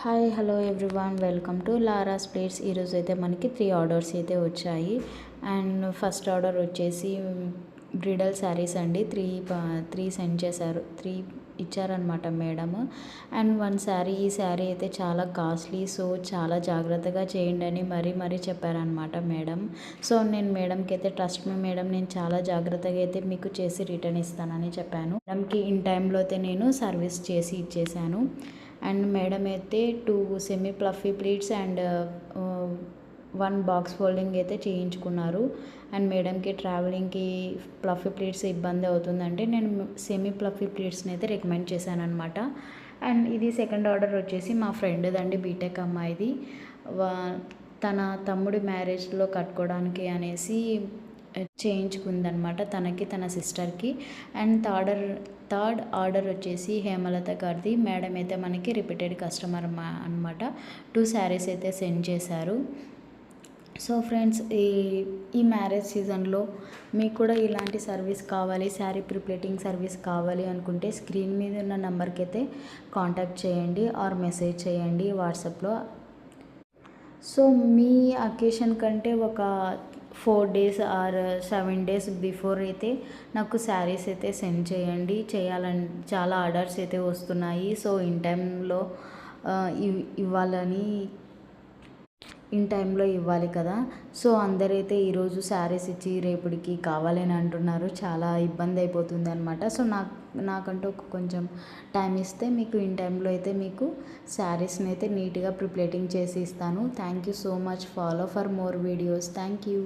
Hi hello everyone, welcome to Lara's plates. ఈరోజు అయితే మనకి 3 ఆర్డర్స్ అయితే వచ్చాయి. అండ్ ఫస్ట్ ఆర్డర్ వచ్చేసి బ్రిడల్ శారీస్ అండి. త్రీ సెండ్ చేశారు, 3 ఇచ్చారనమాట మేడం. అండ్ ఈ శారీ అయితే చాలా కాస్ట్లీ, సో చాలా జాగ్రత్తగా చేయండి అని మరీ చెప్పారనమాట మేడం. సో నేను మేడంకి అయితే ట్రస్ట్ మీ మేడం, నేను చాలా జాగ్రత్తగా అయితే మీకు చేసి రిటర్న్ ఇస్తానని చెప్పాను. మేడంకి ఇన్ టైంలో అయితే నేను సర్వీస్ చేసి ఇచ్చేసాను. అండ్ మేడం అయితే 2 semi fluffy pleats and 1 box folding అయితే చేయించుకున్నారు. అండ్ మేడంకి ట్రావెలింగ్కి ప్లఫీ ప్లీట్స్ ఇబ్బంది అవుతుందంటే నేను సెమీ ప్లఫీ ప్లీట్స్ని అయితే రికమెండ్ చేశాను అనమాట. అండ్ ఇది సెకండ్ ఆర్డర్ వచ్చేసి మా ఫ్రెండ్దండి, బీటెక్ అమ్మాయిది. తన తమ్ముడి మ్యారేజ్లో కట్టుకోవడానికి అనేసి చేయించుకుందనమాట, తనకి తన సిస్టర్కి. అండ్ థర్డ్ ఆర్డర్ వచ్చేసి హేమలత గారిది. మేడం అయితే మనకి రిపీటెడ్ కస్టమర్ అనమాట. 2 శారీస్ అయితే సెండ్ చేశారు. సో ఫ్రెండ్స్, ఈ మ్యారేజ్ సీజన్లో మీకు కూడా ఇలాంటి సర్వీస్ కావాలి, శారీ ప్రిప్లేటింగ్ సర్వీస్ కావాలి అనుకుంటే స్క్రీన్ మీద ఉన్న నెంబర్కి అయితే కాంటాక్ట్ చేయండి ఆర్ మెసేజ్ చేయండి వాట్సాప్లో. సో మీ అకేషన్ కంటే ఒక 4 డేస్ ఆర్ 7 డేస్ బిఫోర్ అయితే నాకు శారీస్ అయితే సెండ్ చేయండి. చాలా ఆర్డర్స్ అయితే వస్తున్నాయి. సో ఇన్ టైంలో ఇవ్వాలి కదా. సో అందరైతే ఈరోజు శారీస్ ఇచ్చి రేపటికి కావాలని అంటున్నారు. చాలా ఇబ్బంది అయిపోతుంది అనమాట. సో నాకంటూ కొంచెం టైం ఇస్తే మీకు ఇన్ టైంలో అయితే మీకు శారీస్ని అయితే నీట్గా ప్రిప్లేటింగ్ చేసి ఇస్తాను. Thank you so much. Follow for more videos. Thank you.